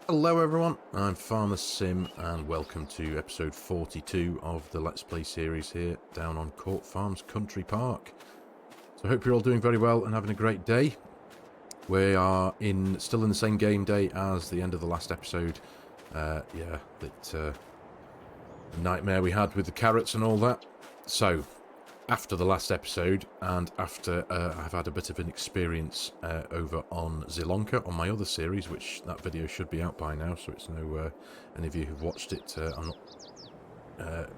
Hello everyone, I'm FARMERSIM and welcome to episode 42 of the Let's Play series here down on Court Farms Country Park. So I hope you're all doing very well and having a great day. We are still in the same game day as the end of the last episode. The nightmare we had with the carrots and all that. So, after the last episode, and after I've had a bit of an experience over on Zilonka on my other series, which that video should be out by now, so it's no any of you who've watched it, I'm not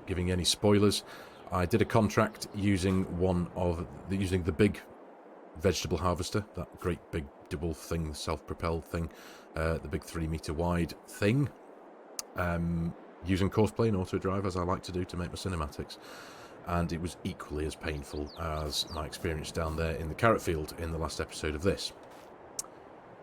giving any spoilers. I did a contract using using the big vegetable harvester, that great big double thing, self-propelled thing, the big 3-meter wide thing, using course plane auto drive as I like to do to make my cinematics. And it was equally as painful as my experience down there in the carrot field in the last episode of this.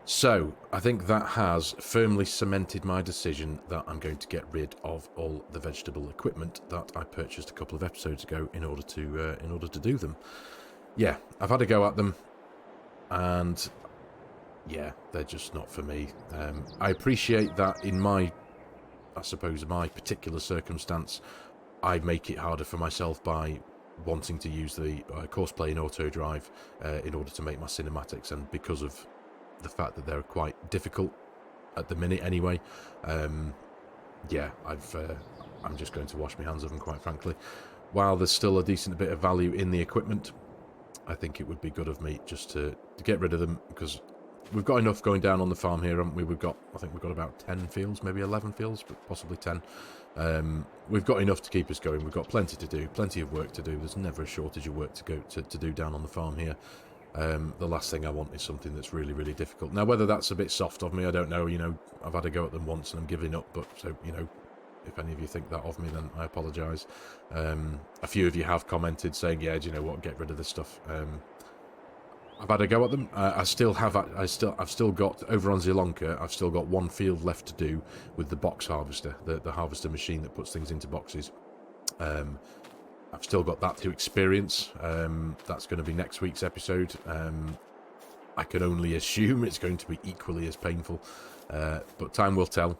So, I think that has firmly cemented my decision that I'm going to get rid of all the vegetable equipment that I purchased a couple of episodes ago in order to do them. Yeah, I've had a go at them, and yeah, they're just not for me. I appreciate that in my particular circumstance, I make it harder for myself by wanting to use the course plane auto drive in order to make my cinematics, and because of the fact that they're quite difficult at the minute anyway, yeah, I'm just going to wash my hands of them, quite frankly. While there's still a decent bit of value in the equipment, I think it would be good of me just to get rid of them, because we've got enough going down on the farm here, haven't we? I think we've got about 10 fields, maybe 11 fields, but possibly 10. We've got enough to keep us going. We've got plenty to do, plenty of work to do. There's never a shortage of work to do down on the farm here. The last thing I want is something that's really, really difficult. Now, whether that's a bit soft of me, I don't know. You know, I've had a go at them once and I'm giving up, but so, you know, if any of you think that of me, then I apologise. A few of you have commented saying, yeah, do you know what, get rid of this stuff. I've had a go at them. I've still got, over on Zilonka, I've still got one field left to do with the box harvester, the harvester machine that puts things into boxes. I've still got that to experience. That's going to be next week's episode. I can only assume it's going to be equally as painful, but time will tell.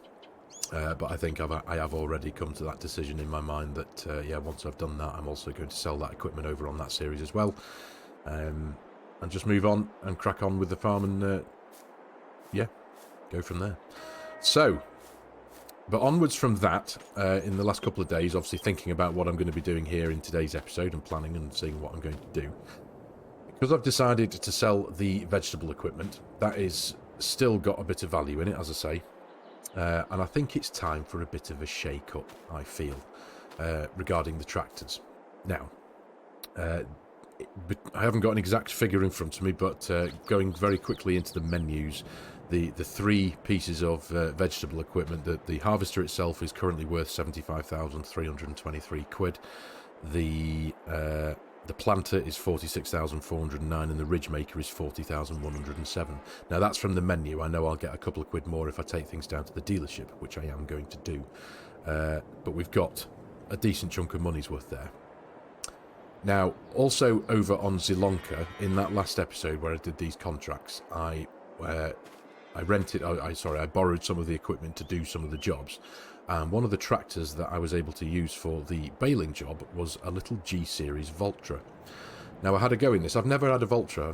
But I think I have already come to that decision in my mind that, yeah, once I've done that, I'm also going to sell that equipment over on that series as well. And just move on and crack on with the farm and, yeah, go from there. So, but onwards from that, in the last couple of days, obviously thinking about what I'm going to be doing here in today's episode and planning and seeing what I'm going to do. Because I've decided to sell the vegetable equipment, that is still got a bit of value in it, as I say. And I think it's time for a bit of a shake-up, I feel, regarding the tractors. Now, I haven't got an exact figure in front of me, but going very quickly into the menus, the three pieces of vegetable equipment, the harvester itself is currently worth 75,323 quid. The planter is 46,409, and the ridge maker is 40,107. Now that's from the menu. I know I'll get a couple of quid more if I take things down to the dealership, which I am going to do. But we've got a decent chunk of money's worth there. Now, also over on Zilonka, in that last episode where I did these contracts, I borrowed some of the equipment to do some of the jobs. And one of the tractors that I was able to use for the baling job was a little G-Series Voltra. Now, I had a go in this. I've never had a Voltra.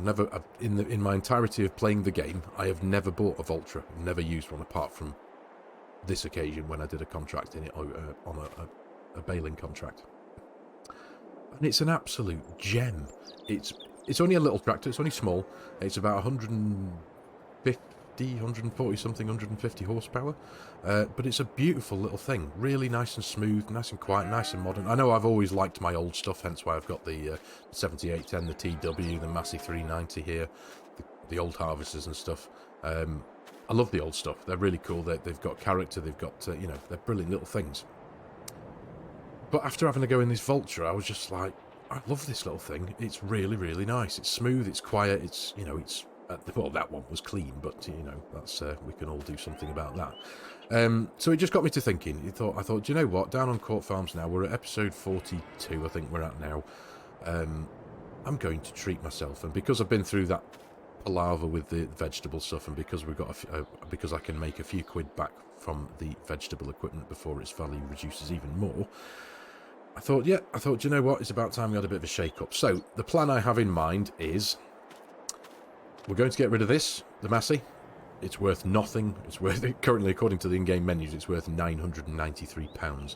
In my entirety of playing the game, I have never bought a Voltra. I've never used one apart from this occasion when I did a contract in it on a baling contract. And it's an absolute gem. It's only a little tractor. It's only small. It's about 140 something, 150 horsepower. But it's a beautiful little thing. Really nice and smooth, nice and quiet, nice and modern. I know I've always liked my old stuff, hence why I've got the 7810, the TW, the Massey 390 here, the old harvesters and stuff. I love the old stuff. They're really cool. They've got character. They've got, you know, they're brilliant little things. But after having a go in this Vulture, I was just like, I love this little thing. It's really, really nice. It's smooth, it's quiet, it's, you know, it's... well, that one was clean, but, you know, that's we can all do something about that. So it just got me to thinking. I thought, do you know what? Down on Court Farms now, we're at episode 42, I think we're at now. I'm going to treat myself. And because I've been through that palaver with the vegetable stuff, and because we've got because I can make a few quid back from the vegetable equipment before its value reduces even more, I thought, you know what, it's about time we had a bit of a shake-up. So, the plan I have in mind is, we're going to get rid of this, the Massey. It's worth nothing. It's worth, currently, according to the in-game menus, it's worth £993.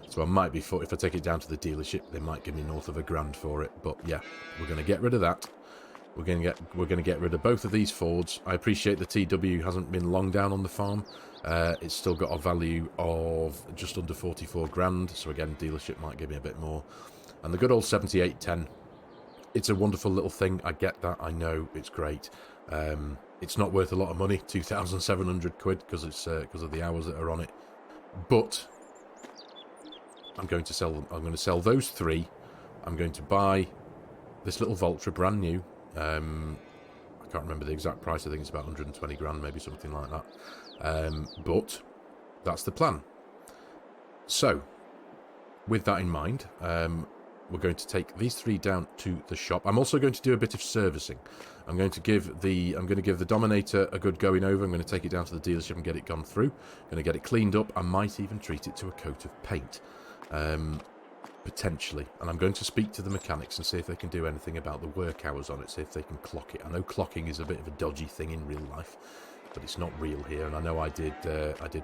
So I might be, if I take it down to the dealership, they might give me north of £1,000 for it. But yeah, we're going to get rid of that. We're going to get rid of both of these Fords. I appreciate the TW hasn't been long down on the farm. It's still got a value of just under 44 grand. So again, dealership might give me a bit more. And the good old 7810. It's a wonderful little thing. I get that. I know it's great. It's not worth a lot of money, 2,700 quid, because it's because of the hours that are on it. But I'm going to sell them. I'm going to sell those three. I'm going to buy this little Vultra brand new. I can't remember the exact price. I think it's about 120 grand, maybe something like that. But that's the plan. So, with that in mind, we're going to take these three down to the shop. I'm also going to do a bit of servicing. I'm going to give the Dominator a good going over. I'm going to take it down to the dealership and get it gone through. I'm going to get it cleaned up. I might even treat it to a coat of paint. Potentially. And I'm going to speak to the mechanics and see if they can do anything about the work hours on it, see if they can clock it. I know clocking is a bit of a dodgy thing in real life, but it's not real here, and I know I did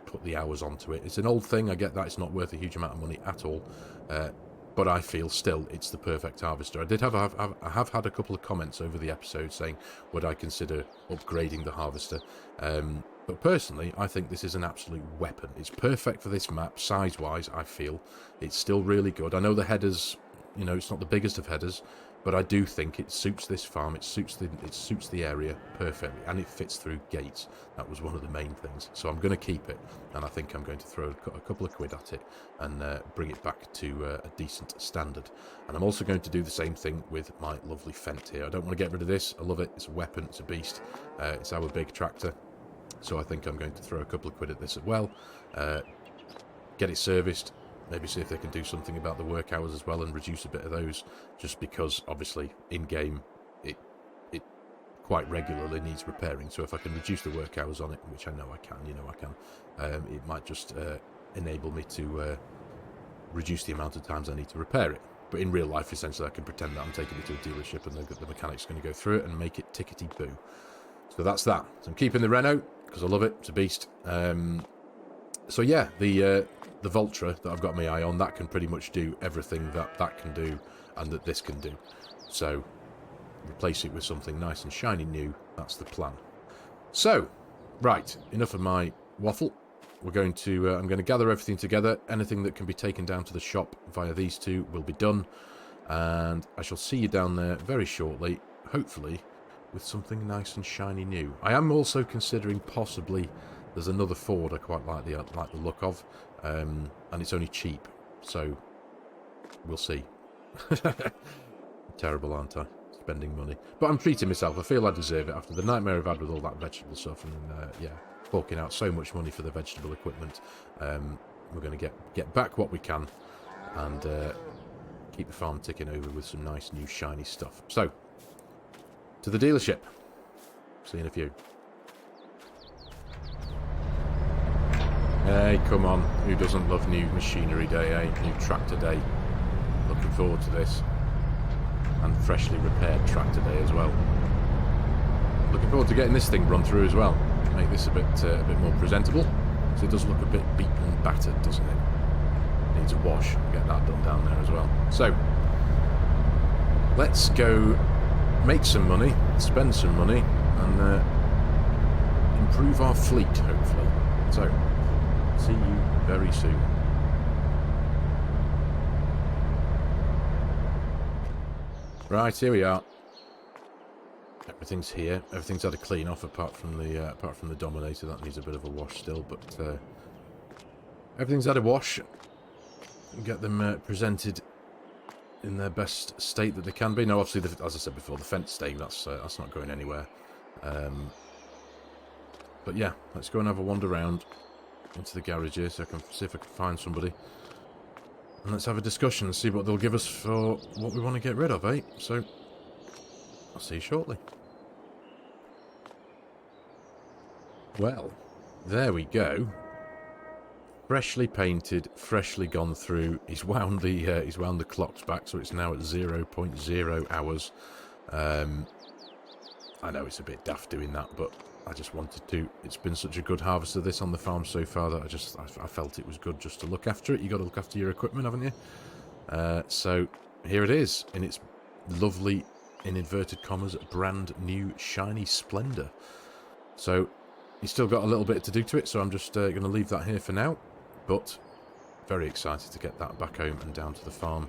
put the hours onto it. It's an old thing, I get that, it's not worth a huge amount of money at all, but I feel still it's the perfect harvester. I have had a couple of comments over the episode saying, would I consider upgrading the harvester? But personally, I think this is an absolute weapon. It's perfect for this map, size-wise, I feel. It's still really good. I know the headers, you know, it's not the biggest of headers, but I do think it suits this farm. It suits the area perfectly, and it fits through gates. That was one of the main things. So I'm going to keep it, and I think I'm going to throw a couple of quid at it and bring it back to a decent standard. And I'm also going to do the same thing with my lovely Fendt here. I don't want to get rid of this. I love it. It's a weapon. It's a beast. It's our big tractor. So I think I'm going to throw a couple of quid at this as well. Get it serviced. Maybe see if they can do something about the work hours as well and reduce a bit of those. Just because, obviously, in-game, it quite regularly needs repairing. So if I can reduce the work hours on it, which I know I can, you know I can, it might just enable me to reduce the amount of times I need to repair it. But in real life, essentially, I can pretend that I'm taking it to a dealership and the mechanic's going to go through it and make it tickety-boo. So that's that. So I'm keeping the Renault because I love it. It's a beast. So yeah, the Vultra that I've got my eye on, that can pretty much do everything that can do and that this can do. So replace it with something nice and shiny new. That's the plan. So, right, enough of my waffle. We're going to I'm going to gather everything together. Anything that can be taken down to the shop via these two will be done, and I shall see you down there very shortly, hopefully with something nice and shiny new. I am also considering possibly, there's another Ford I quite like the look of, and it's only cheap, so we'll see. Terrible, aren't I? Spending money. But I'm treating myself. I feel I deserve it after the nightmare I've had with all that vegetable stuff, and yeah, forking out so much money for the vegetable equipment. We're going to get back what we can and keep the farm ticking over with some nice new shiny stuff. So, to the dealership. See you in a few. Hey, come on. Who doesn't love new machinery day, eh? New tractor day. Looking forward to this. And freshly repaired tractor day as well. Looking forward to getting this thing run through as well. Make this a bit more presentable. So it does look a bit beaten and battered, doesn't it? Needs a wash. Get that done down there as well. So, let's go make some money, spend some money, and improve our fleet, hopefully. So, see you very soon. Right, here we are. Everything's here. Everything's had a clean off, apart from the Dominator. That needs a bit of a wash still, but everything's had a wash. Get them presented in their best state that they can be. Now, obviously, as I said before, the Fendt staying, that's not going anywhere. But yeah, let's go and have a wander around into the garage here, so I can see if I can find somebody. And let's have a discussion and see what they'll give us for what we want to get rid of, eh? So, I'll see you shortly. Well, there we go. Freshly painted, freshly gone through. He's wound the clocks back, so it's now at 0.0 hours. I know it's a bit daft doing that, but I just wanted to. It's been such a good harvest of this on the farm so far that I felt it was good just to look after it. You got to look after your equipment, haven't you? So here it is in its lovely, in inverted commas, brand new shiny splendour. So he's still got a little bit to do to it, so I'm just going to leave that here for now. But very excited to get that back home and down to the farm.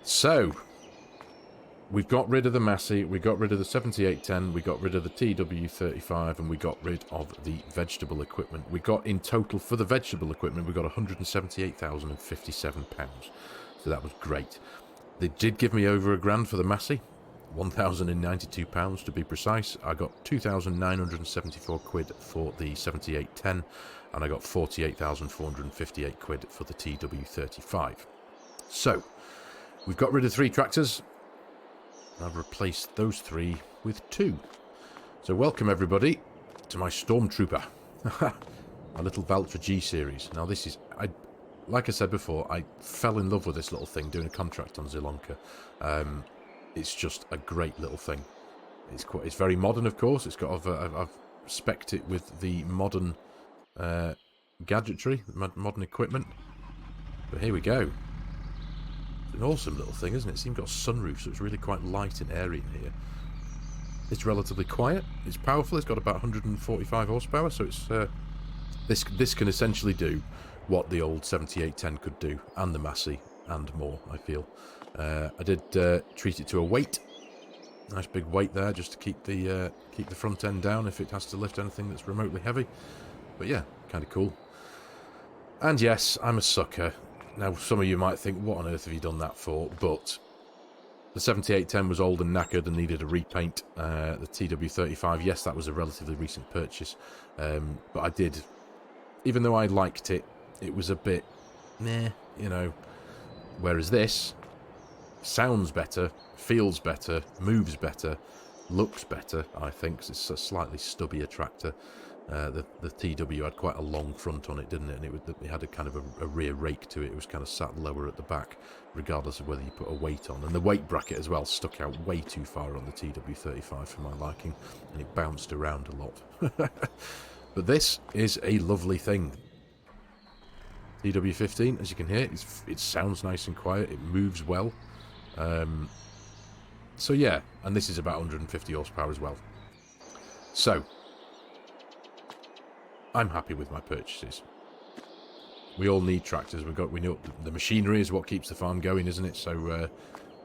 So we've got rid of the Massey, we got rid of the 7810, we got rid of the TW35, and we got rid of the vegetable equipment. We got, in total, for the vegetable equipment, we got £178,057. So that was great. They did give me over £1,000 for the Massey, £1,092 to be precise. I got 2,974 quid for the 7810, and I got 48,458 quid for the TW35. So we've got rid of 3 tractors. I've replaced those 3 with 2. So welcome everybody to my Stormtrooper, my little Valtra G series. Now this is, like I said before, I fell in love with this little thing doing a contract on Zielonka. It's just a great little thing. It's very modern, of course. It's got I've spec'd it with the modern gadgetry, modern equipment. But here we go. It's an awesome little thing, isn't it? It's even got a sunroof, so it's really quite light and airy in here. It's relatively quiet. It's powerful. It's got about 145 horsepower, so it's this can essentially do what the old 7810 could do, and the Massey, and more, I feel. I did treat it to a weight. Nice big weight there, just to keep the front end down if it has to lift anything that's remotely heavy. But yeah, kind of cool. And yes, I'm a sucker. Now, some of you might think, what on earth have you done that for? But the 7810 was old and knackered and needed a repaint. The TW35, yes, that was a relatively recent purchase. But I did, even though I liked it, it was a bit meh, you know. Whereas this sounds better, feels better, moves better, looks better, I think, 'cause it's a slightly stubbier tractor. The TW had quite a long front on it, didn't it? And it had a kind of a rear rake to it. It was kind of sat lower at the back, regardless of whether you put a weight on. And the weight bracket as well stuck out way too far on the TW35 for my liking, and it bounced around a lot. But this is a lovely thing. TW15, as you can hear, it sounds nice and quiet. It moves well. So yeah, and this is about 150 horsepower as well. So I'm happy with my purchases. We all need tractors. We know the machinery is what keeps the farm going, isn't it? So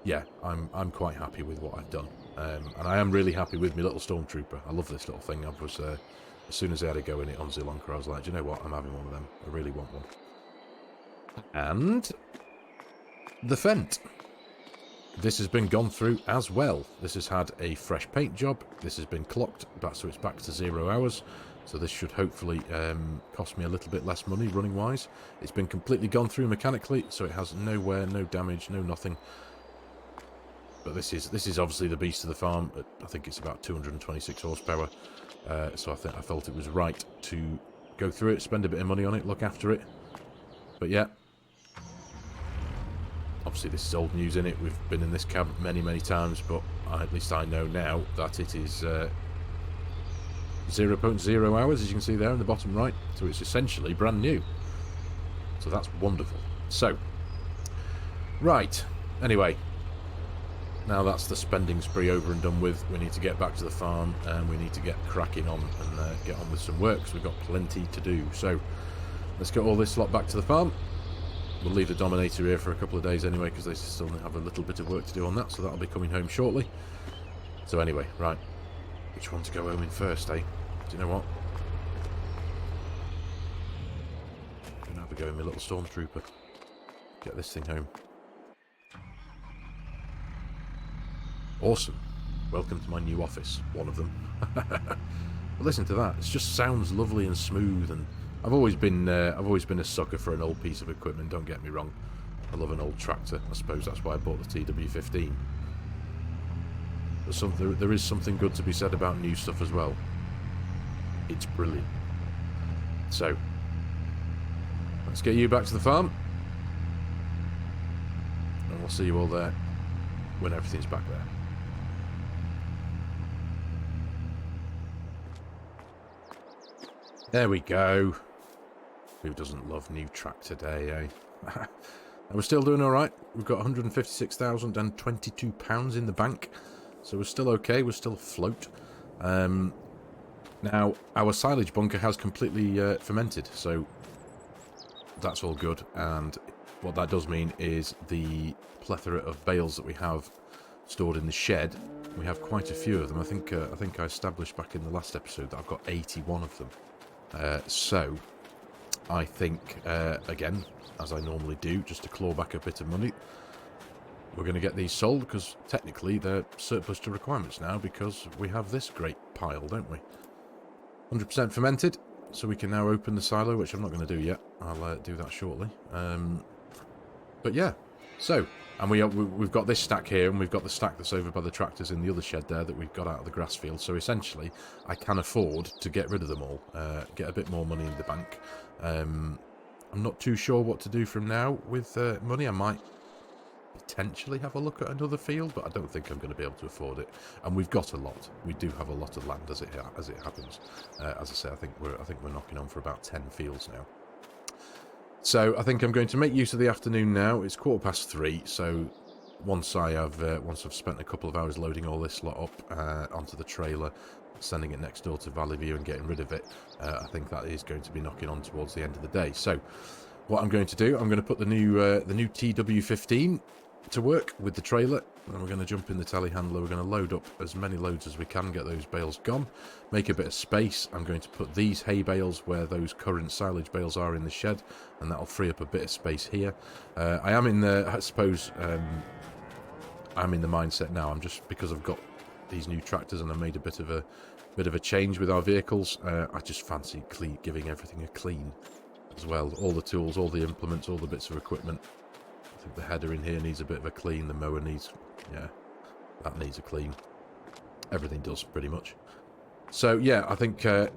yeah, I'm quite happy with what I've done, and I am really happy with my little Stormtrooper. I love this little thing. I was as soon as I had a go in it on Zielonka, I was like, do you know what? I'm having one of them. I really want one. And the Fendt. This has been gone through as well. This has had a fresh paint job. This has been clocked back, so it's back to 0 hours. So this should hopefully cost me a little bit less money running wise. It's been completely gone through mechanically, so it has no wear, no damage, no nothing. But this is obviously the beast of the farm. I think it's about 226 horsepower. So I felt it was right to go through it, spend a bit of money on it, look after it. But yeah, obviously this is old news in it. We've been in this cab many times, but at least I know now that it is 0.0 hours, as you can see there in the bottom right. So it's essentially brand new. So that's wonderful. So, right, anyway, now that's the spending spree over and done with. We need to get back to the farm, and we need to get cracking on and get on with some work, because we've got plenty to do. So let's get all this lot back to the farm. We'll leave the Dominator here for a couple of days anyway, because they still have a little bit of work to do on that, so that'll be coming home shortly. So anyway, right, which one to go home in first, eh? Do you know what? I'm going to have a go in my little Stormtrooper. Get this thing home. Awesome. Welcome to my new office, one of them. But listen to that. It just sounds lovely and smooth, and I've always been a sucker for an old piece of equipment, don't get me wrong. I love an old tractor. I suppose that's why I bought the TW15. But there is something good to be said about new stuff as well. It's brilliant. So, let's get you back to the farm. And we'll see you all there when everything's back there. There we go. Who doesn't love new tractor day, eh? And we're still doing alright. We've got £156,022 in the bank. So we're still okay. We're still afloat. Now, our silage bunker has completely fermented. So that's all good. And what that does mean is the plethora of bales that we have stored in the shed, we have quite a few of them. I think I established back in the last episode that I've got 81 of them. So I think, again, as I normally do, just to claw back a bit of money, we're going to get these sold, because technically they're surplus to requirements now, because we have this great pile, don't we? 100% fermented, so we can now open the silo, which I'm not going to do yet. I'll do that shortly. But yeah, so, and we've got this stack here, and we've got the stack that's over by the tractors in the other shed there that we've got out of the grass field. So essentially, I can afford to get rid of them all, get a bit more money in the bank. I'm not too sure what to do from now with money. I might potentially have a look at another field, but I don't think I'm going to be able to afford it. And we've got a lot. We do have a lot of land as it happens. As I say, I think we're knocking on for about 10 fields now. So I think I'm going to make use of the afternoon now. It's 3:15, so once I've spent a couple of hours loading all this lot up onto the trailer, sending it next door to Valley View and getting rid of it, I think that is going to be knocking on towards the end of the day. So what I'm going to do, I'm going to put the new TW15 to work with the trailer, and we're going to jump in the telehandler. We're going to load up as many loads as we can, get those bales gone, make a bit of space. I'm going to put these hay bales where those current silage bales are in the shed, and that'll free up a bit of space here. I am in the, I suppose, I'm in the mindset now. I'm just, because I've got these new tractors and I made a bit of a change with our vehicles, I just fancy giving everything a clean as well. All the tools, all the implements, all the bits of equipment. I think the header in here needs a bit of a clean. The mower needs, yeah, that needs a clean. Everything does, pretty much. So yeah, I think we're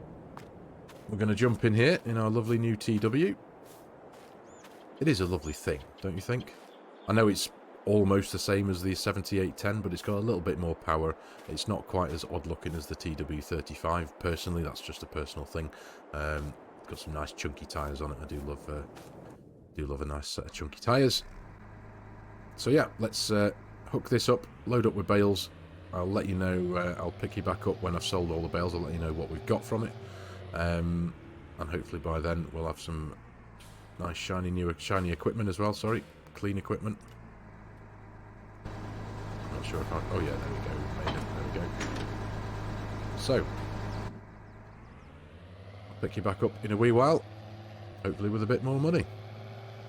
going to jump in here in our lovely new TW. It is a lovely thing, don't you think? I know it's almost the same as the 7810, but it's got a little bit more power. It's not quite as odd looking as the TW35. Personally, that's just a personal thing. It's got some nice chunky tyres on it. I do love a nice set of chunky tyres. So yeah, let's hook this up, load up with bales. I'll let you know, I'll pick you back up when I've sold all the bales. I'll let you know what we've got from it. And hopefully by then we'll have some nice shiny equipment as well. Sorry, clean equipment. Not sure if I... Oh yeah, there we go. Made it. There we go. So, I'll pick you back up in a wee while. Hopefully with a bit more money.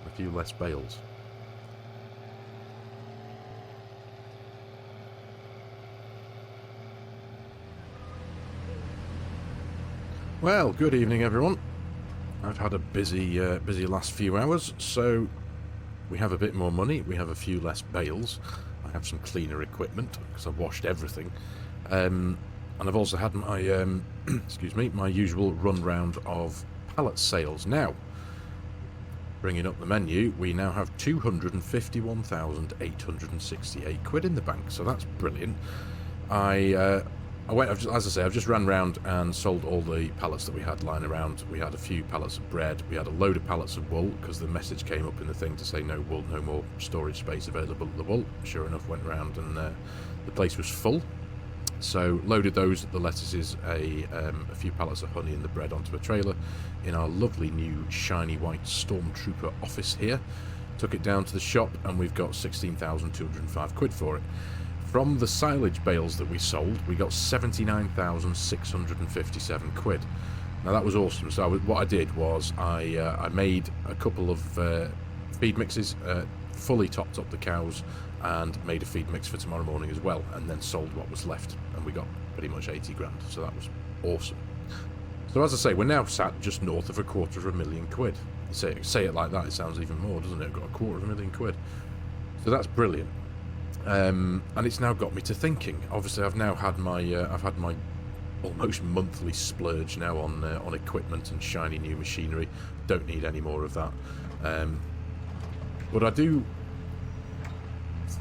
A few less bales. Well, good evening everyone. I've had a busy last few hours, so we have a bit more money, we have a few less bales, I have some cleaner equipment, because I've washed everything, and I've also had my, excuse me, my usual run round of pallet sales. Now, bringing up the menu, we now have 251,868 quid in the bank, so that's brilliant. As I say, I've just ran round and sold all the pallets that we had lying around. We had a few pallets of bread, we had a load of pallets of wool, because the message came up in the thing to say no wool, no more storage space available at the wool. Sure enough, went round and the place was full. So loaded those, the lettuces, a few pallets of honey and the bread onto a trailer in our lovely new shiny white Stormtrooper office here. Took it down to the shop and we've got 16,205 quid for it. From the silage bales that we sold, we got 79,657 quid. Now that was awesome. So what I did was I made a couple of feed mixes, fully topped up the cows, and made a feed mix for tomorrow morning as well, and then sold what was left, and we got pretty much 80 grand. So that was awesome. So as I say, we're now sat just north of £250,000 quid. You say it like that, it sounds even more, doesn't it? We've got £250,000 quid. So that's brilliant. And it's now got me to thinking. Obviously, I've now had my almost monthly splurge now on equipment and shiny new machinery. Don't need any more of that. But I do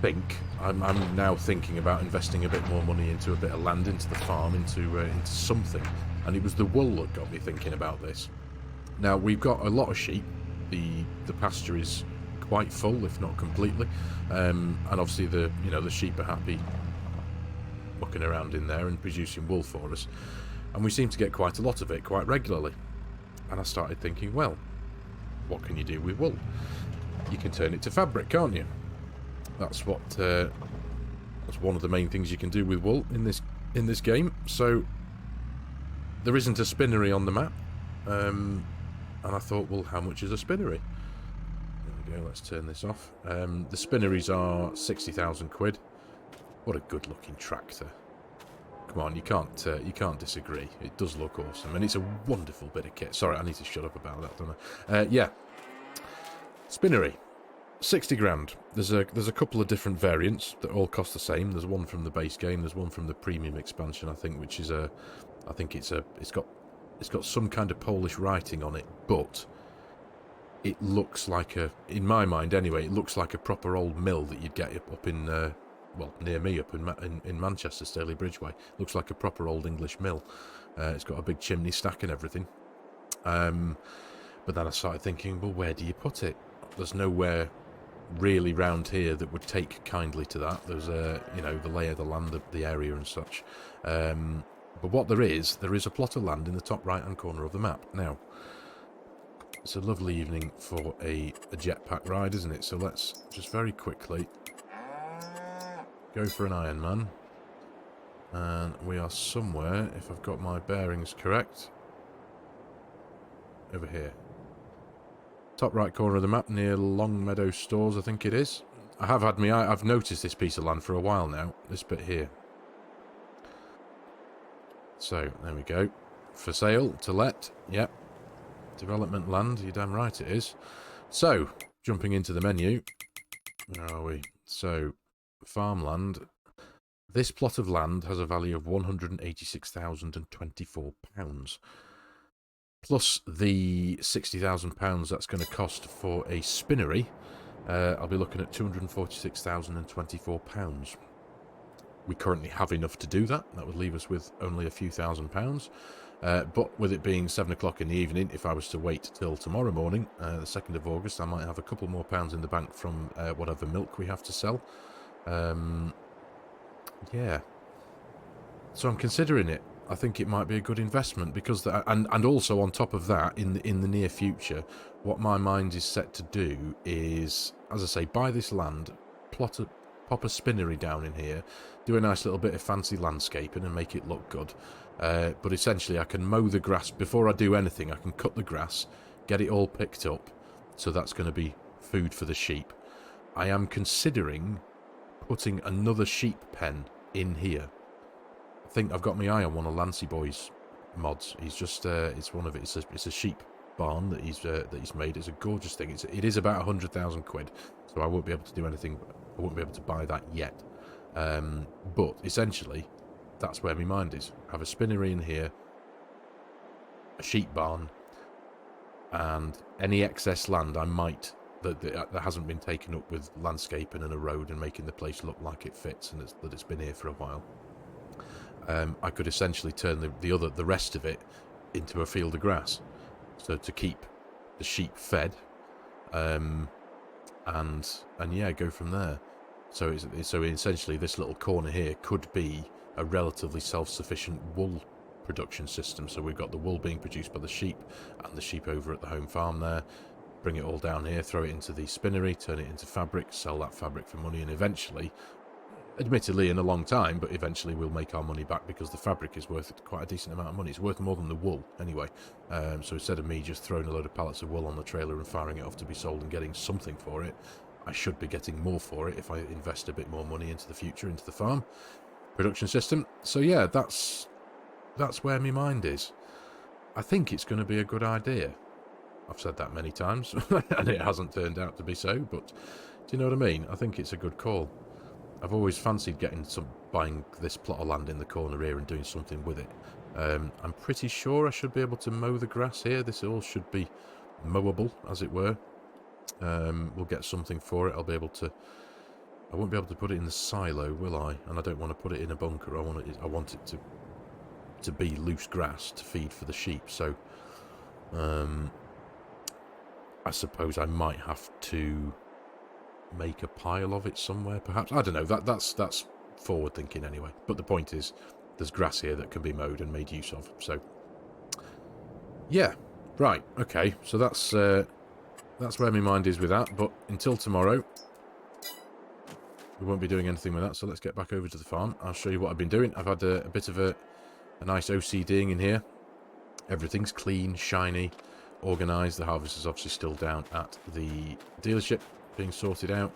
think I'm now thinking about investing a bit more money into a bit of land, into the farm, into something. And it was the wool that got me thinking about this. Now, we've got a lot of sheep. The pasture is quite full, if not completely, and obviously the sheep are happy mucking around in there and producing wool for us, and we seem to get quite a lot of it quite regularly. And I started thinking, well, what can you do with wool? You can turn it to fabric, can't you? That's one of the main things you can do with wool in this game. So there isn't a spinnery on the map, and I thought, well, how much is a spinnery? There we go. Let's turn this off. The spinneries are 60,000 quid. What a good-looking tractor! Come on, you can't disagree. It does look awesome, and it's a wonderful bit of kit. Sorry, I need to shut up about that, don't I? Yeah, spinnery, 60 grand. There's a couple of different variants that all cost the same. There's one from the base game. There's one from the premium expansion, I think, which is it's got some kind of Polish writing on it, but it looks like in my mind anyway, it looks like a proper old mill that you'd get up in, well, near me up in Manchester, Staley Bridgeway. Looks like a proper old English mill. It's got a big chimney stack and everything. But then I started thinking, well, where do you put it? There's nowhere really round here that would take kindly to that. There's the lay of the land, the area and such. But what there is a plot of land in the top right hand corner of the map. Now, it's a lovely evening for a jetpack ride, isn't it? So let's just very quickly go for an Iron Man. And we are somewhere, if I've got my bearings correct, over here. Top right corner of the map, near Longmeadow Stores, I think it is. I've noticed this piece of land for a while now, this bit here. So, there we go. For sale, to let, yep. Development land, you're damn right it is. So, jumping into the menu. Where are we? So, farmland. This plot of land has a value of £186,024. Plus the £60,000 that's going to cost for a spinnery. I'll be looking at £246,024. We currently have enough to do that. That would leave us with only a few £1,000s. But with it being 7 o'clock in the evening, if I was to wait till tomorrow morning, the 2nd of August, I might have a couple more pounds in the bank from whatever milk we have to sell. Yeah. So I'm considering it. I think it might be a good investment because and also on top of that, in the near future, what my mind is set to do is, as I say, buy this land, pop a spinnery down in here, do a nice little bit of fancy landscaping and make it look good. But essentially, I can mow the grass before I do anything. I can cut the grass, get it all picked up, so that's going to be food for the sheep. I am considering putting another sheep pen in here. I think I've got my eye on one of Lancy Boy's mods. He's just it's a sheep barn that he's made. It's a gorgeous thing. It is about 100,000 quid, so I won't be able to do anything. I won't be able to buy that yet. But essentially, that's where my mind is. I have a spinnery in here, a sheep barn, and any excess land I might that hasn't been taken up with landscaping and a road and making the place look like it fits and that it's been here for a while. I could essentially turn the rest of it into a field of grass, so to keep the sheep fed, and yeah, go from there. So essentially, this little corner here could be a relatively self-sufficient wool production system. So we've got the wool being produced by the sheep and the sheep over at the home farm there. Bring it all down here, throw it into the spinnery, turn it into fabric, sell that fabric for money, and eventually, admittedly in a long time, but eventually we'll make our money back because the fabric is worth quite a decent amount of money. It's worth more than the wool anyway. So instead of me just throwing a load of pallets of wool on the trailer and firing it off to be sold and getting something for it, I should be getting more for it if I invest a bit more money into the future, into the farm production system. So yeah, that's where my mind is. I think it's going to be a good idea. I've said that many times, and it hasn't turned out to be so, but do you know what I mean? I think it's a good call. I've always fancied buying this plot of land in the corner here and doing something with it. I'm pretty sure I should be able to mow the grass here. This all should be mowable, as it were. We'll get something for it. I'll be able to... I won't be able to put it in the silo, will I? And I don't want to put it in a bunker. I want it to be loose grass to feed for the sheep. So, I suppose I might have to make a pile of it somewhere, perhaps. I don't know. That's forward thinking anyway. But the point is, there's grass here that can be mowed and made use of. So, yeah, right, okay. So that's where my mind is with that. But until tomorrow, we won't be doing anything with that. So let's get back over to the farm. I'll show you what I've been doing. I've had a bit of a nice OCDing in here. Everything's clean, shiny, organised. The harvester's obviously still down at the dealership, being sorted out.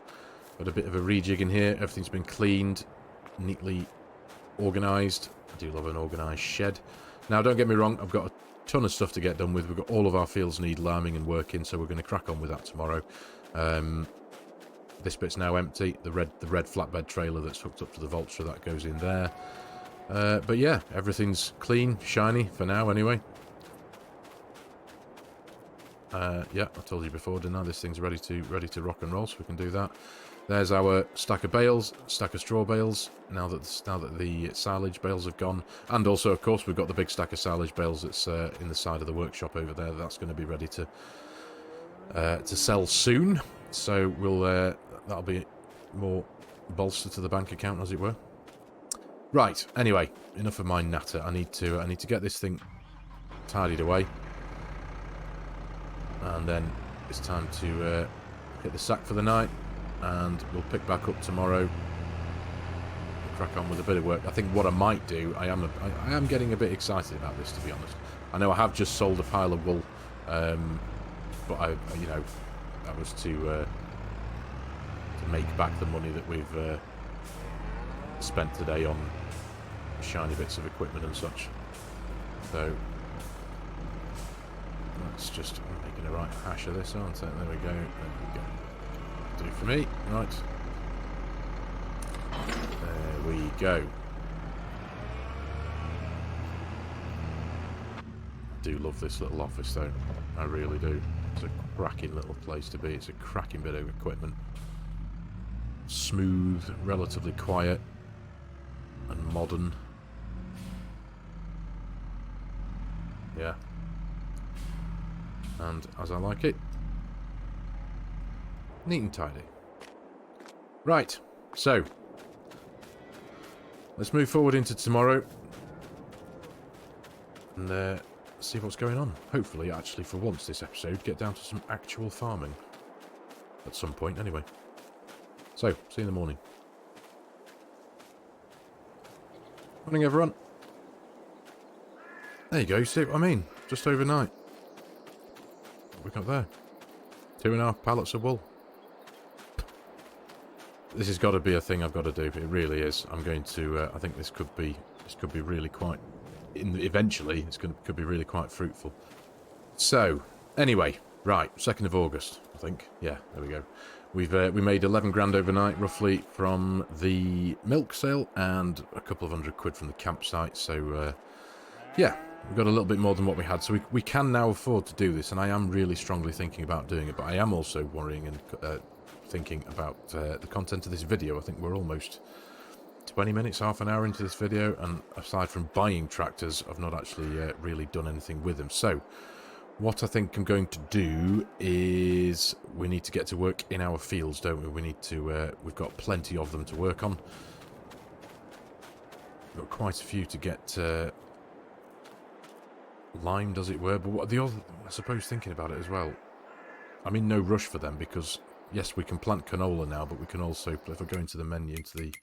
Got a bit of a rejig in here. Everything's been cleaned, neatly organised. I do love an organised shed. Now, don't get me wrong, I've got a ton of stuff to get done with. We've got all of our fields need lambing and working, so we're going to crack on with that tomorrow. This bit's now empty. The red flatbed trailer that's hooked up to the Vulture, that goes in there. But yeah, everything's clean, shiny for now anyway. Yeah, I told you before, didn't I? This thing's ready to rock and roll, so we can do that. There's our stack of bales, stack of straw bales. Now that the silage bales have gone, and also, of course, we've got the big stack of silage bales that's in the side of the workshop over there. That's going to be ready to sell soon. So we'll that'll be more bolster to the bank account, as it were. Right. Anyway, enough of my natter. I need to get this thing tidied away. And then it's time to hit the sack for the night, and we'll pick back up tomorrow and crack on with a bit of work. I think what I might do, I am getting a bit excited about this, to be honest. I know I have just sold a pile of wool, but that was to make back the money that we've spent today on shiny bits of equipment and such. So let's just making a right hash of this, aren't it? There we go. There we go. Do for me. Right. There we go. I do love this little office, though. I really do. It's a cracking little place to be. It's a cracking bit of equipment. Smooth, relatively quiet, and modern. Yeah. And as I like it, neat and tidy. Right, so let's move forward into tomorrow and see what's going on. Hopefully, actually, for once this episode, get down to some actual farming at some point anyway. So, see you in the morning. Morning, everyone. There you go, you see what I mean? Just overnight. We got there 2.5 pallets of wool. This has got to be a thing I've got to do. It really is. I'm going to. I think this could be really quite. Eventually, could be really quite fruitful. So anyway, right, 2nd of August, I think. Yeah, there we go. We made 11 grand overnight, roughly, from the milk sale, and a couple of £100 from the campsite. So yeah. We've got a little bit more than what we had, so we can now afford to do this, and I am really strongly thinking about doing it, but I am also worrying and thinking about the content of this video. I think we're almost 20 minutes, half an hour into this video, and aside from buying tractors, I've not actually really done anything with them. So what I think I'm going to do is we need to get to work in our fields, don't we? We need to, we've got plenty of them to work on. We've got quite a few to get limed, as it were, but what the other, I suppose, thinking about it as well, I'm in no rush for them, because yes, we can plant canola now, but we can also, if I go into the menu, into the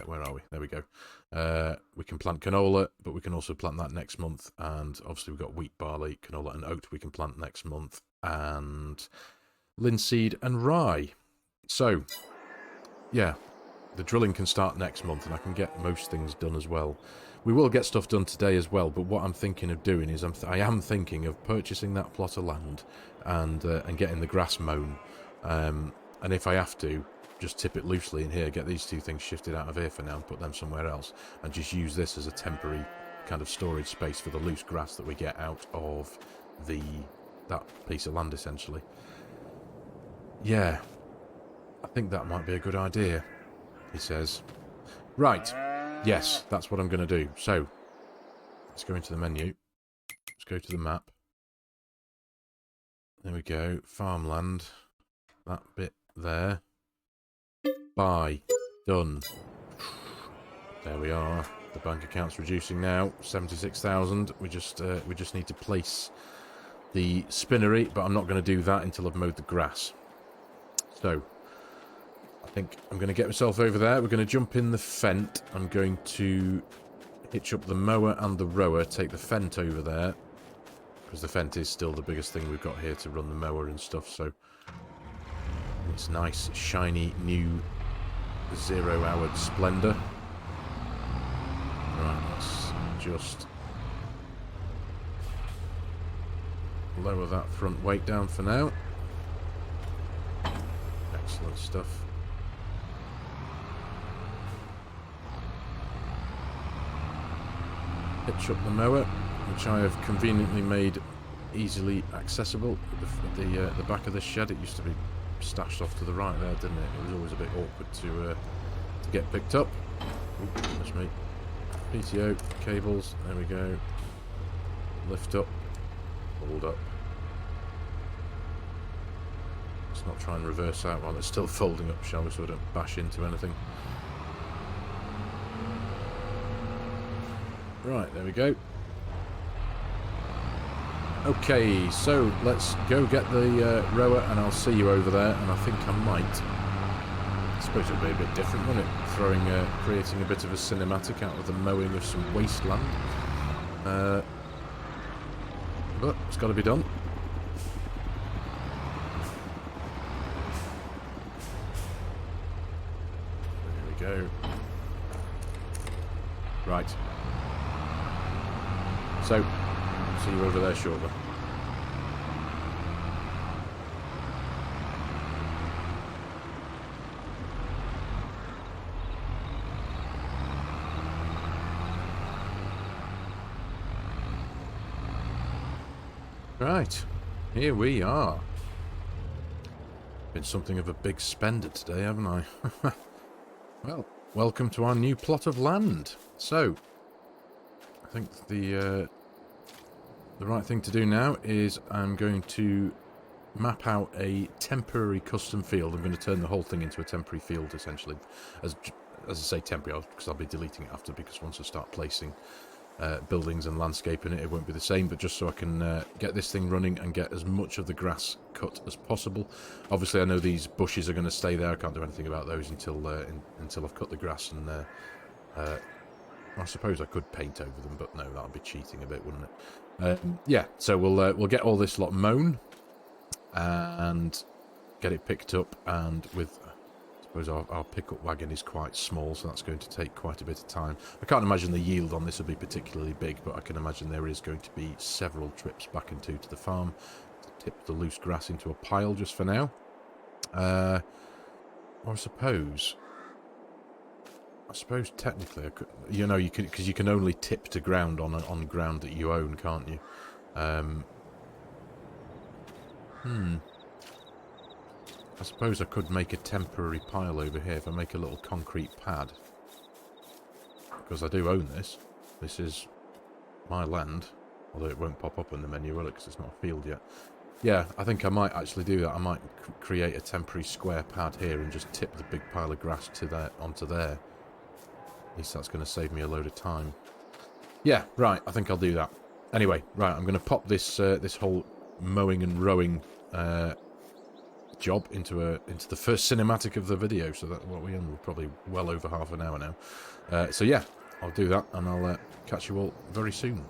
where are we? There we go. We can plant canola, but we can also plant that next month, and obviously we've got wheat, barley, canola and oat we can plant next month, and linseed and rye. So yeah, the drilling can start next month, and I can get most things done as well. We will get stuff done today as well, but what I'm thinking of doing is I am thinking of purchasing that plot of land and getting the grass mown. And if I have to, just tip it loosely in here, get these two things shifted out of here for now and put them somewhere else, and just use this as a temporary kind of storage space for the loose grass that we get out of that piece of land, essentially. Yeah, I think that might be a good idea, he says. Right, yes, that's what I'm going to do. So, let's go into the menu. Let's go to the map. There we go, farmland. That bit there. Buy. Done. There we are. The bank account's reducing now. 76,000. We just need to place the spinnery, but I'm not going to do that until I've mowed the grass. So, I think I'm going to get myself over there. We're going to jump in the fent. I'm going to hitch up the mower and the rower, take the fent over there, because the fent is still the biggest thing we've got here to run the mower and stuff. So, it's nice, shiny, new 0-houred Splendor. Right, let's just lower that front weight down for now. Excellent stuff. Hitch up the mower, which I have conveniently made easily accessible at the back of this shed. It used to be stashed off to the right there, didn't it? It was always a bit awkward to get picked up. Ooh, that's me. PTO cables, there we go. Lift up, hold up. Let's not try and reverse out while it's still folding up, shall we, so I don't bash into anything. Right, there we go. Okay, so let's go get the rower, and I'll see you over there. And I think I might. I suppose it'll be a bit different, won't it? Creating a bit of a cinematic out of the mowing of some wasteland. But it's got to be done. There we go. Right. So, see you over there shortly. Right, here we are. Been something of a big spender today, haven't I? Well, welcome to our new plot of land. So, I think the right thing to do now is I'm going to map out a temporary custom field. I'm going to turn the whole thing into a temporary field, essentially. As I say temporary, because I'll be deleting it after, because once I start placing buildings and landscape in it, it won't be the same, but just so I can get this thing running and get as much of the grass cut as possible. Obviously, I know these bushes are going to stay there. I can't do anything about those until I've cut the grass, and I suppose I could paint over them, but no, that would be cheating a bit, wouldn't it? Yeah, so we'll get all this lot mown and get it picked up, and with I suppose our pickup wagon is quite small, so that's going to take quite a bit of time. I can't imagine the yield on this will be particularly big, but I can imagine there is going to be several trips back and to the farm to tip the loose grass into a pile just for now. Or I suppose technically I could, you can, because you can only tip to ground on ground that you own, can't you? I suppose I could make a temporary pile over here if I make a little concrete pad. Because I do own this. This is my land. Although it won't pop up in the menu, will it? Because it's not a field yet. Yeah, I think I might actually do that. I might create a temporary square pad here and just tip the big pile of grass onto there. At least that's going to save me a load of time. Yeah, right. I think I'll do that. Anyway, right. I'm going to pop this this whole mowing and rowing job into the first cinematic of the video, so that what we're probably well over half an hour now. So yeah, I'll do that, and I'll catch you all very soon.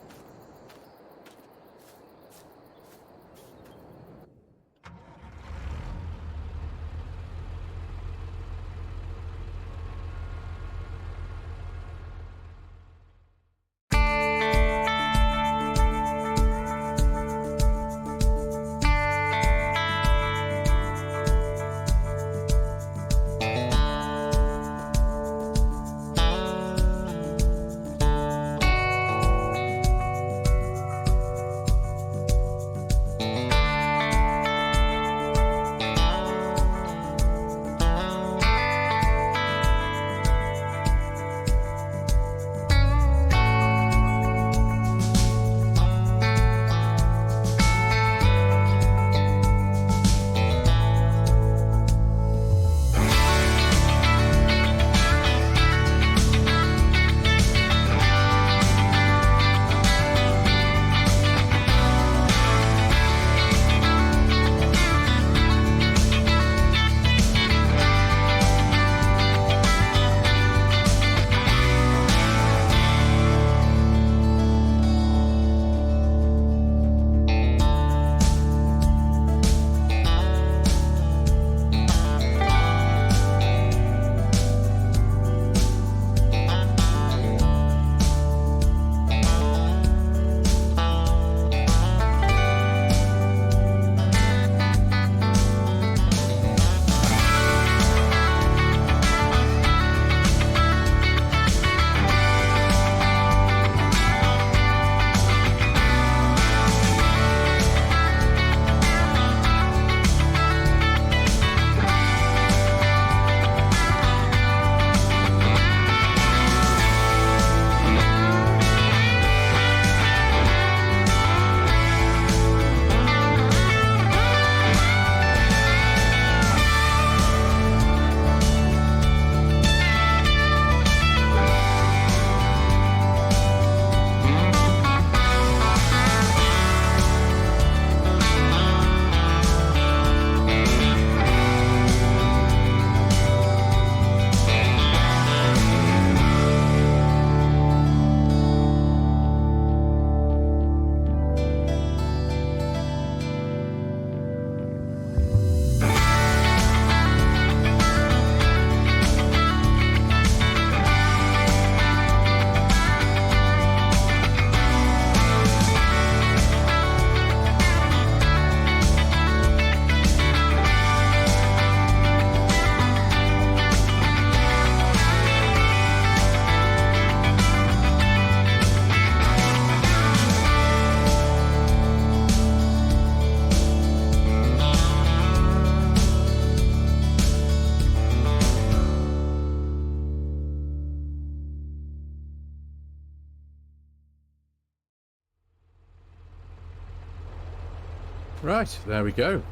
Right, there we go.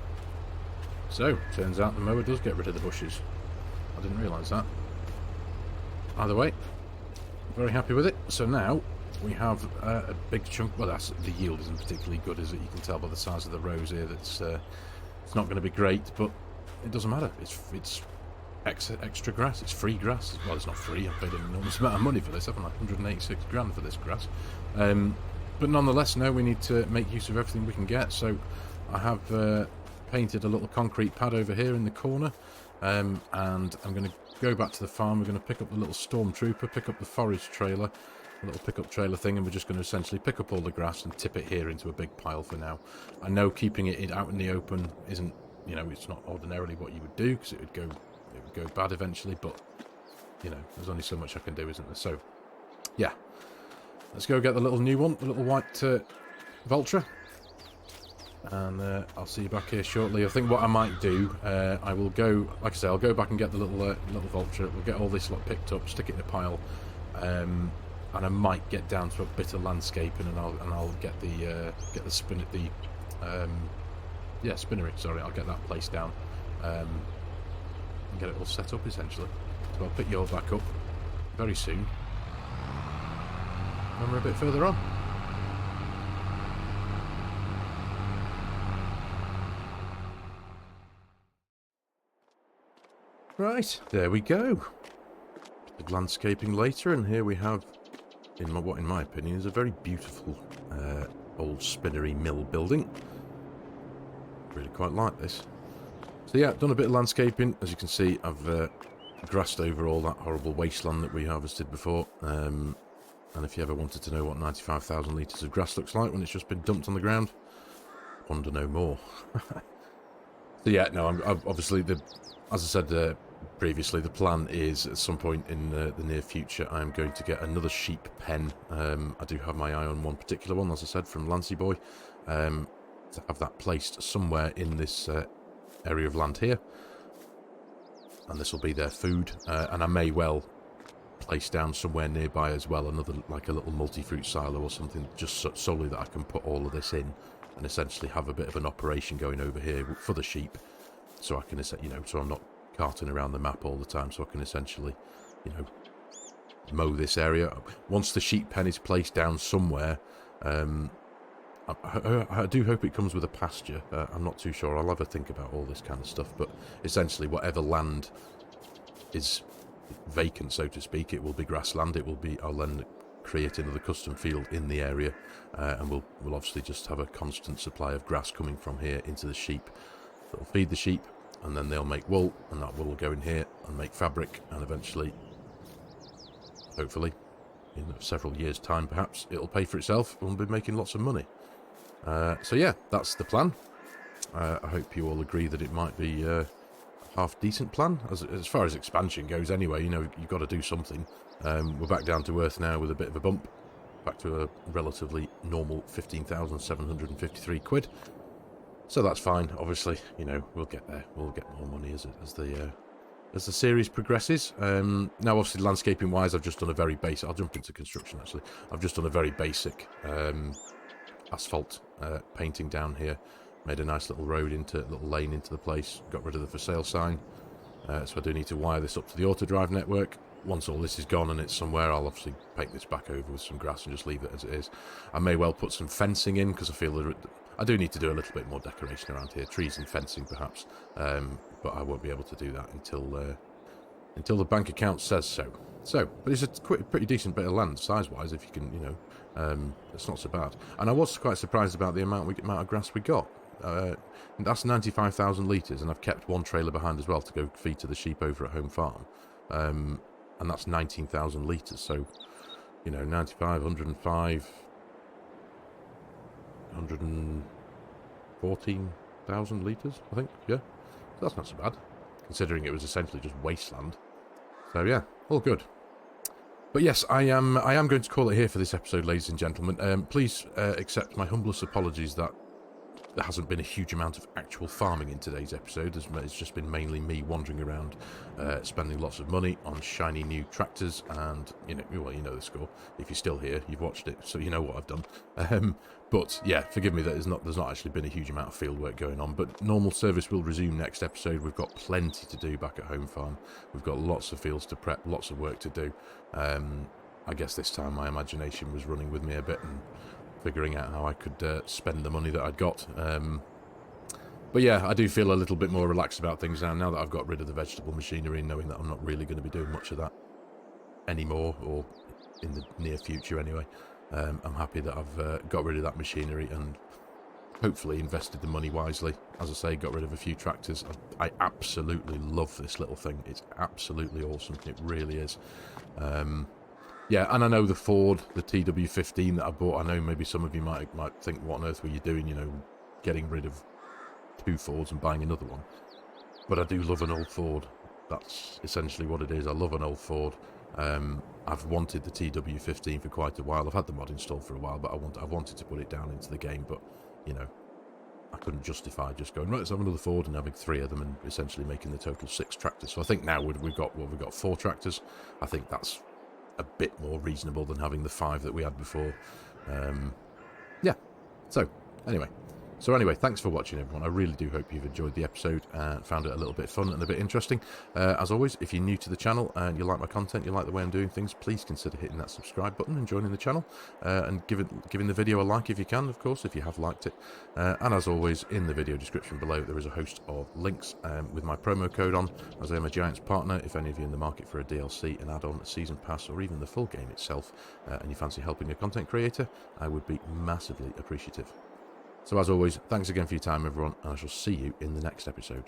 So, turns out the mower does get rid of the bushes. I didn't realise that. Either way, very happy with it. So now we have a big chunk. Well, the yield isn't particularly good, is it? You can tell by the size of the rows here that it's not going to be great, but it doesn't matter. It's extra grass. It's free grass. Well, it's not free. I've paid an enormous amount of money for this, haven't I? 186 grand for this grass. But nonetheless, no, we need to make use of everything we can get. So I have painted a little concrete pad over here in the corner, and I'm going to go back to the farm. We're going to pick up the little stormtrooper, pick up the forage trailer, a little pickup trailer thing, and we're just going to essentially pick up all the grass and tip it here into a big pile for now. I know keeping it out in the open isn't, you know, it's not ordinarily what you would do, because it would go bad eventually, but, you know, there's only so much I can do, isn't there? So, yeah. Let's go get the little new one, the little white Vulture. And I'll see you back here shortly. I think what I might do, I will go, like I say, I'll go back and get the little Vulture. We'll get all this lot picked up, stick it in a pile, and I might get down to a bit of landscaping, and I'll get the Spinnery. Sorry, I'll get that place down, and get it all set up essentially. So I'll pick you all back up very soon when we're a bit further on. Right, there we go. The landscaping later, and here we have, what in my opinion is a very beautiful old spinnery mill building. Really quite like this. So yeah, done a bit of landscaping. As you can see, I've grassed over all that horrible wasteland that we harvested before. And if you ever wanted to know what 95,000 litres of grass looks like when it's just been dumped on the ground, wonder no more. So yeah, no, I'm obviously, as I said previously, the plan is at some point in the near future I'm going to get another sheep pen. I do have my eye on one particular one, as I said, from Lancey Boy, to have that placed somewhere in this area of land here, and this will be their food, and I may well place down somewhere nearby as well another, like a little multi-fruit silo or something, just solely that I can put all of this in and essentially have a bit of an operation going over here for the sheep, so I can, you know, so I'm not carting around the map all the time, so I can essentially, you know, mow this area. Once the sheep pen is placed down somewhere, I do hope it comes with a pasture. I'm not too sure. I'll have a think about all this kind of stuff, but essentially whatever land is vacant, so to speak, it will be grassland. It will be, I'll then create another custom field in the area, and we'll obviously just have a constant supply of grass coming from here into the sheep. It'll feed the sheep, and then they'll make wool, and that wool will go in here and make fabric, and eventually, hopefully, in several years' time perhaps, it'll pay for itself and we'll be making lots of money. So yeah, that's the plan. I hope you all agree that it might be a half-decent plan, as far as expansion goes anyway. You know, you've got to do something. We're back down to earth now with a bit of a bump, back to a relatively normal 15,753 quid. So that's fine. Obviously, you know, we'll get there. We'll get more money as the series progresses. Now, obviously, landscaping-wise, I've just done a very basic... I'll jump into construction, actually. I've just done a very basic asphalt painting down here. Made a nice little road little lane into the place. Got rid of the for sale sign. So I do need to wire this up to the auto drive network. Once all this is gone and it's somewhere, I'll obviously paint this back over with some grass and just leave it as it is. I may well put some fencing in, because I feel that I do need to do a little bit more decoration around here. Trees and fencing, perhaps. But I won't be able to do that until the bank account says so. But it's a pretty decent bit of land, size-wise, if you can, you know, it's not so bad. And I was quite surprised about the amount of grass we got. That's 95,000 litres, and I've kept one trailer behind as well to go feed to the sheep over at home farm. And that's 19,000 litres, so, you know, 95, 105, 114,000 litres, I think, yeah. So that's not so bad, considering it was essentially just wasteland. So yeah, all good. But yes, I am going to call it here for this episode, ladies and gentlemen. Please accept my humblest apologies that there hasn't been a huge amount of actual farming in today's episode. It's just been mainly me wandering around, spending lots of money on shiny new tractors, and well, you know the score. If you're still here, you've watched it, so you know what I've done. But yeah, forgive me that there's not actually been a huge amount of field work going on. But normal service will resume next episode. We've got plenty to do back at home farm. We've got lots of fields to prep, lots of work to do. I guess this time my imagination was running with me a bit and figuring out how I could spend the money that I'd got. But yeah, I do feel a little bit more relaxed about things now that I've got rid of the vegetable machinery, knowing that I'm not really going to be doing much of that anymore, or in the near future anyway. I'm happy that I've got rid of that machinery and hopefully invested the money wisely. As I say, got rid of a few tractors. I absolutely love this little thing. It's absolutely awesome. It really is. Yeah, and I know the Ford, the TW15 that I bought, I know maybe some of you might think, what on earth were you doing, getting rid of 2 Fords and buying another one. But I do love an old Ford. That's essentially what it is. I love an old Ford. I've wanted the TW15 for quite a while. I've had the mod installed for a while, but I wanted to put it down into the game, but, I couldn't justify just going, right, let's have another Ford and having 3 of them and essentially making the total 6 tractors. So I think now we've got 4 tractors. I think that's a bit more reasonable than having the 5 that we had before. Yeah, so anyway, thanks for watching, everyone. I really do hope you've enjoyed the episode and found it a little bit fun and a bit interesting. As always, if you're new to the channel and you like my content, you like the way I'm doing things, please consider hitting that subscribe button and joining the channel, and giving the video a like if you can, of course, if you have liked it. And as always, in the video description below, there is a host of links with my promo code on, as I am a Giants partner. If any of you in the market for a DLC, an add-on, a season pass, or even the full game itself, and you fancy helping a content creator, I would be massively appreciative. So as always, thanks again for your time, everyone, and I shall see you in the next episode.